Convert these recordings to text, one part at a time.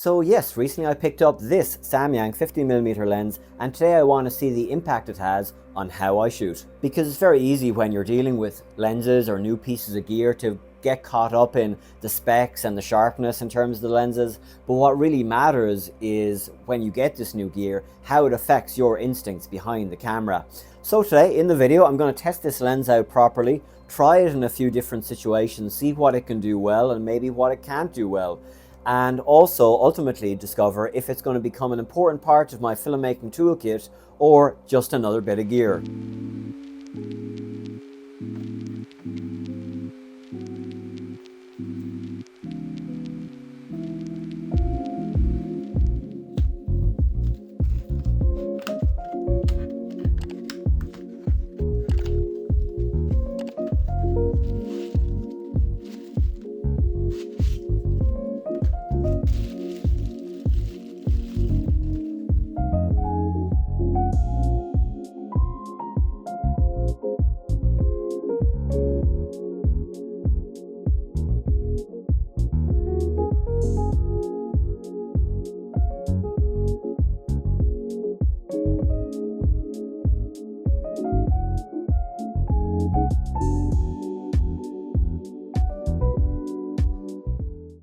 So yes, recently I picked up this Samyang 50mm lens, and today I want to see the impact it has on how I shoot. Because it's very easy when you're dealing with lenses or new pieces of gear to get caught up in the specs and the sharpness in terms of the lenses, but what really matters is when you get this new gear, how it affects your instincts behind the camera. So today in the video I'm going to test this lens out properly, try it in a few different situations, see what it can do well and maybe what it can't do well, and also ultimately discover if it's going to become an important part of my filmmaking toolkit or just another bit of gear.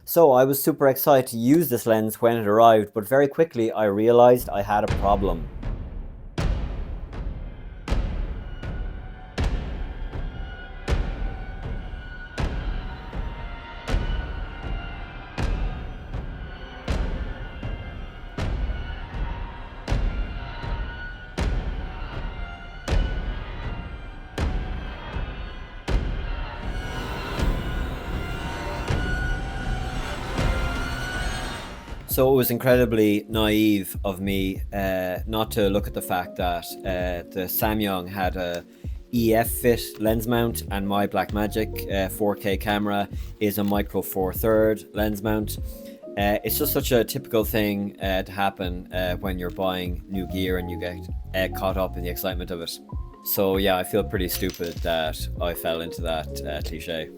So I was super excited to use this lens when it arrived, but very quickly I realized I had a problem. So it was incredibly naive of me not to look at the fact that the Samyang had a EF fit lens mount and my Blackmagic 4K camera is a Micro Four Thirds lens mount. It's just such a typical thing to happen when you're buying new gear and you get caught up in the excitement of it. So yeah, I feel pretty stupid that I fell into that cliche.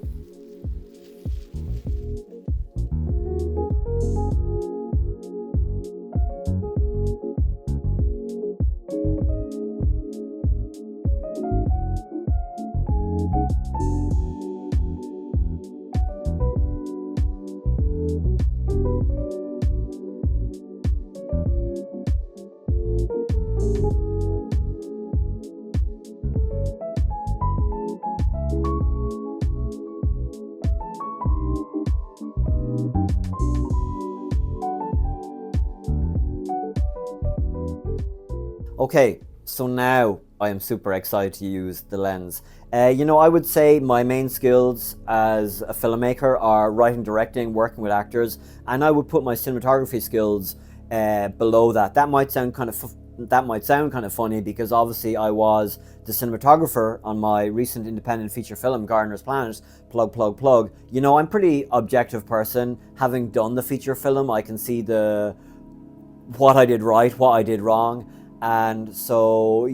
Okay, so now I am super excited to use the lens. I would say my main skills as a filmmaker are writing, directing, working with actors, and I would put my cinematography skills below that. That might sound kind of funny because obviously I was the cinematographer on my recent independent feature film, Gardener's Planet, plug. I'm a pretty objective person. Having done the feature film, I can see what I did right, what I did wrong. And so,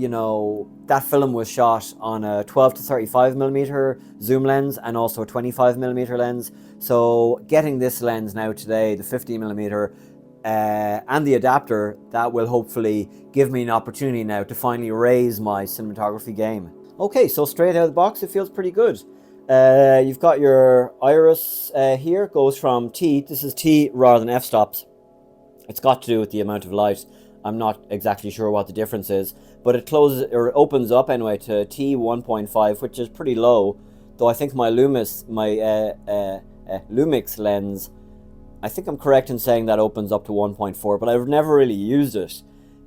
that film was shot on a 12 to 35mm zoom lens and also a 25mm lens. So getting this lens now today, the 50mm, and the adapter, that will hopefully give me an opportunity now to finally raise my cinematography game. Okay, so straight out of the box, it feels pretty good. You've got your iris here, goes from T, this is T rather than f-stops. It's got to do with the amount of light. I'm not exactly sure what the difference is, but it closes or opens up anyway to T1.5, which is pretty low. Though I think my Lumix lens, I think I'm correct in saying that opens up to 1.4, but I've never really used it.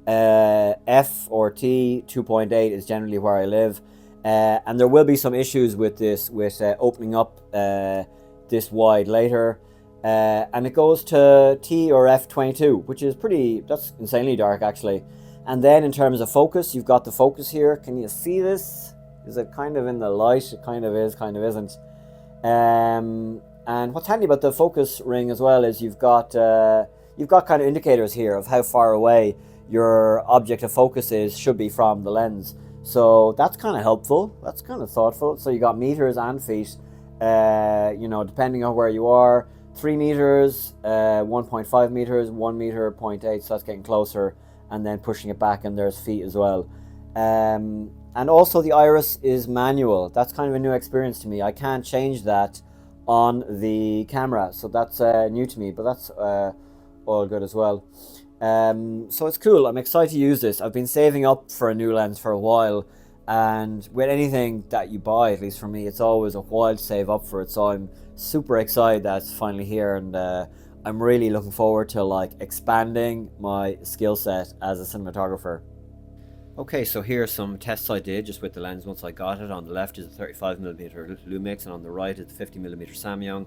F or T 2.8 is generally where I live, and there will be some issues with this, opening up this wide later. And it goes to T or F22, which is that's insanely dark actually. And then in terms of focus, you've got the focus here. Can you see this? Is it kind of in the light? It kind of is, kind of isn't. And what's handy about the focus ring as well is you've got kind of indicators here of how far away your object of focus should be from the lens. So that's kind of helpful. That's kind of thoughtful. So you got meters and feet, depending on where you are. 3 meters, 1.5 meters, 1 meter, 0.8, so that's getting closer, and then pushing it back, and there's feet as well. And also the iris is manual. That's kind of a new experience to me. I can't change that on the camera, so that's new to me, but that's all good as well. So it's cool. I'm excited to use this. I've been saving up for a new lens for a while, and with anything that you buy, at least for me, it's always a while to save up for it. So I'm super excited that it's finally here, and I'm really looking forward to like expanding my skill set as a cinematographer. Okay, so here's some tests I did just with the lens once I got it. On the left is a 35mm Lumix, and on the right is the 50mm Samyang.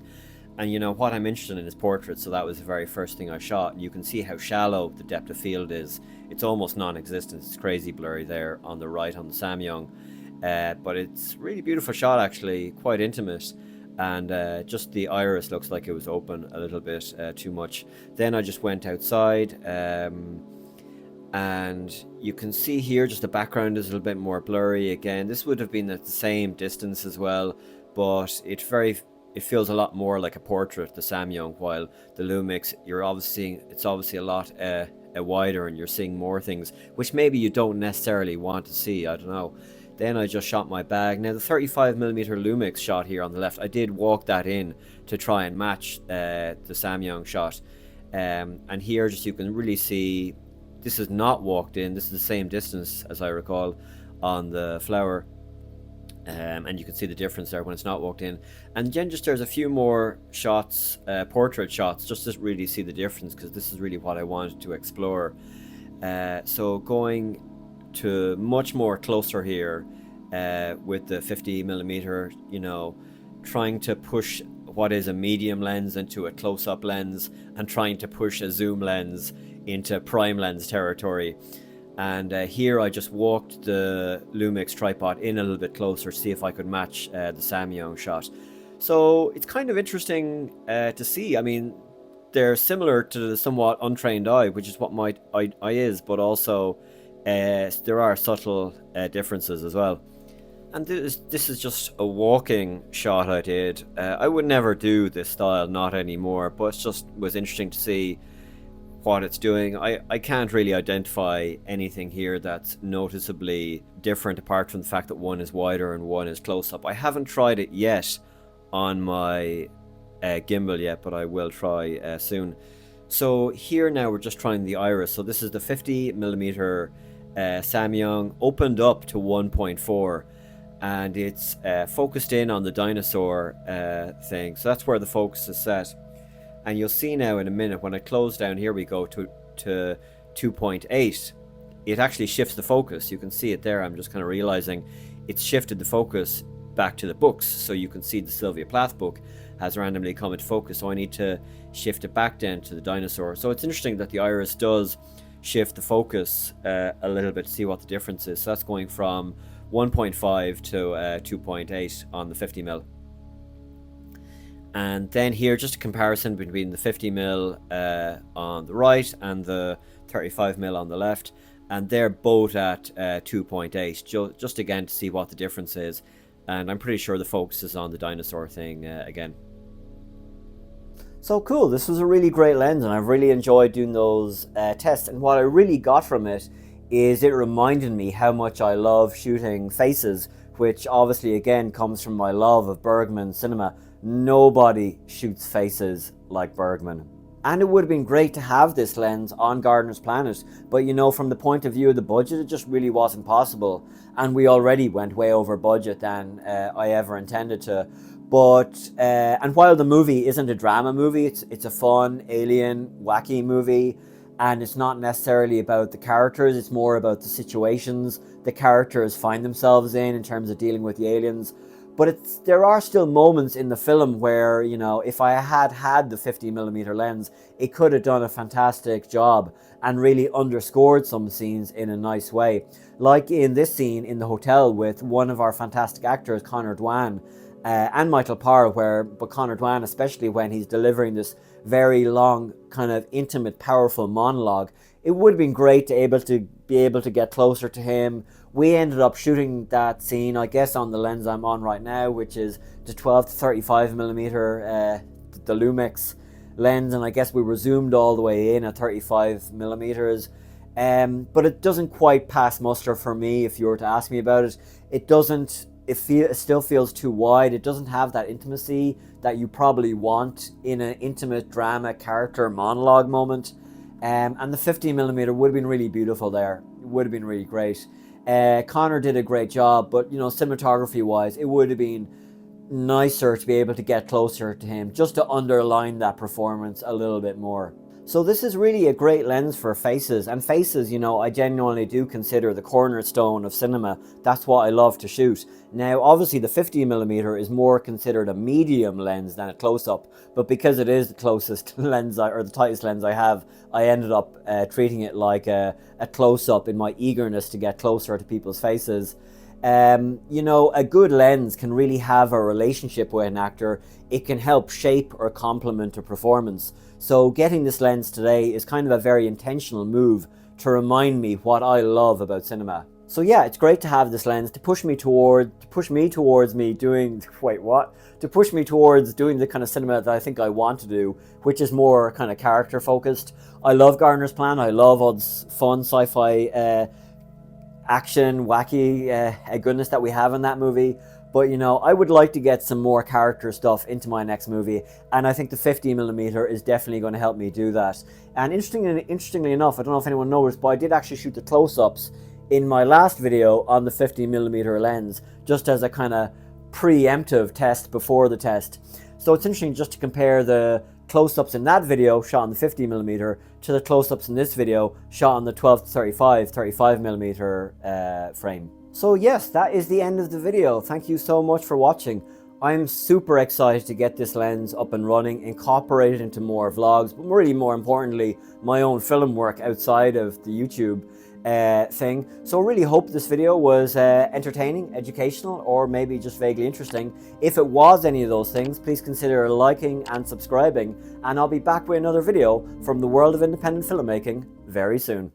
And you know what I'm interested in is portraits, so that was the very first thing I shot. And you can see how shallow the depth of field is. It's almost non-existent. It's crazy blurry there on the right on the Samyang. But it's really beautiful shot, actually, quite intimate. And just the iris looks like it was open a little bit too much. Then I just went outside. And you can see here just the background is a little bit more blurry again. This would have been at the same distance as well, but it feels a lot more like a portrait, the Samyang, while the Lumix, it's obviously a lot wider, and you're seeing more things, which maybe you don't necessarily want to see, I don't know. Then I just shot my bag. Now the 35mm Lumix shot here on the left, I did walk that in to try and match the Samyang shot. And here just you can really see, this is not walked in, this is the same distance as I recall on the flower. And you can see the difference there when it's not walked in. And then just there's a few more shots, portrait shots, just to really see the difference, because this is really what I wanted to explore. So going to much more closer here with the 50mm, you know, trying to push what is a medium lens into a close-up lens, and trying to push a zoom lens into prime lens territory. And here I just walked the Lumix tripod in a little bit closer to see if I could match the Samyang shot. So it's kind of interesting to see. I mean, they're similar to the somewhat untrained eye, which is what my eye is, but also there are subtle differences as well. And this is just a walking shot I did. I would never do this style, not anymore, but it just was interesting to see what it's doing. I can't really identify anything here that's noticeably different, apart from the fact that one is wider and one is close up. I haven't tried it yet on my gimbal yet, but I will try soon. So here now we're just trying the iris. So this is the 50mm Samyang opened up to 1.4, and it's focused in on the dinosaur thing. So that's where the focus is set. And you'll see now in a minute, when I close down, here we go to 2.8, it actually shifts the focus. You can see it there. I'm just kind of realizing it's shifted the focus back to the books. So you can see the Sylvia Plath book has randomly come into focus. So I need to shift it back down to the dinosaur. So it's interesting that the iris does shift the focus a little bit to see what the difference is. So that's going from 1.5 to 2.8 on the 50mm. And then here, just a comparison between the 50mm on the right and the 35mm on the left. And they're both at 2.8, just again to see what the difference is. And I'm pretty sure the focus is on the dinosaur thing again. So cool, this was a really great lens, and I've really enjoyed doing those tests. And what I really got from it is it reminded me how much I love shooting faces, which obviously again comes from my love of Bergman cinema. Nobody shoots faces like Bergman. And it would have been great to have this lens on Gardener's Planet, but you know, from the point of view of the budget, it just really wasn't possible. And we already went way over budget than I ever intended to. But, and while the movie isn't a drama movie, it's a fun, alien, wacky movie, and it's not necessarily about the characters, it's more about the situations the characters find themselves in terms of dealing with the aliens. But there are still moments in the film where, you know, if I had the 50mm lens, it could have done a fantastic job and really underscored some scenes in a nice way. Like in this scene in the hotel with one of our fantastic actors, Conor Dwan, and Michael Parr, but Conor Dwan, especially when he's delivering this very long, kind of intimate, powerful monologue, it would have been great to be able to get closer to him. We ended up shooting that scene, I guess, on the lens I'm on right now, which is the 12 to 35mm, the Lumix lens, and I guess we were zoomed all the way in at 35mm. But it doesn't quite pass muster for me. If you were to ask me about it, it still feels too wide. It doesn't have that intimacy that you probably want in an intimate drama character monologue moment. And the 50mm would have been really beautiful there. It would have been really great. Connor did a great job, but cinematography wise, it would have been nicer to be able to get closer to him, just to underline that performance a little bit more. So this is really a great lens for faces, and faces, I genuinely do consider the cornerstone of cinema. That's what I love to shoot. Now, obviously the 50mm is more considered a medium lens than a close-up, but because it is the closest lens, or the tightest lens I have, I ended up treating it like a close-up in my eagerness to get closer to people's faces. A good lens can really have a relationship with an actor. It can help shape or complement a performance. So getting this lens today is kind of a very intentional move to remind me what I love about cinema. So yeah, it's great to have this lens to push me towards doing the kind of cinema that I think I want to do, which is more kind of character focused. I love Gardner's Plan. I love all this fun sci-fi action, wacky goodness that we have in that movie. But I would like to get some more character stuff into my next movie, and I think the 50mm is definitely going to help me do that. And interestingly enough, I don't know if anyone noticed, but I did actually shoot the close-ups in my last video on the 50mm lens, just as a kind of preemptive test before the test. So it's interesting just to compare the close-ups in that video shot on the 50mm to the close-ups in this video shot on the 35mm frame. So yes, that is the end of the video. Thank you so much for watching. I'm super excited to get this lens up and running, incorporate it into more vlogs, but really more importantly, my own film work outside of the YouTube thing. So I really hope this video was entertaining, educational, or maybe just vaguely interesting. If it was any of those things, please consider liking and subscribing, and I'll be back with another video from the world of independent filmmaking very soon.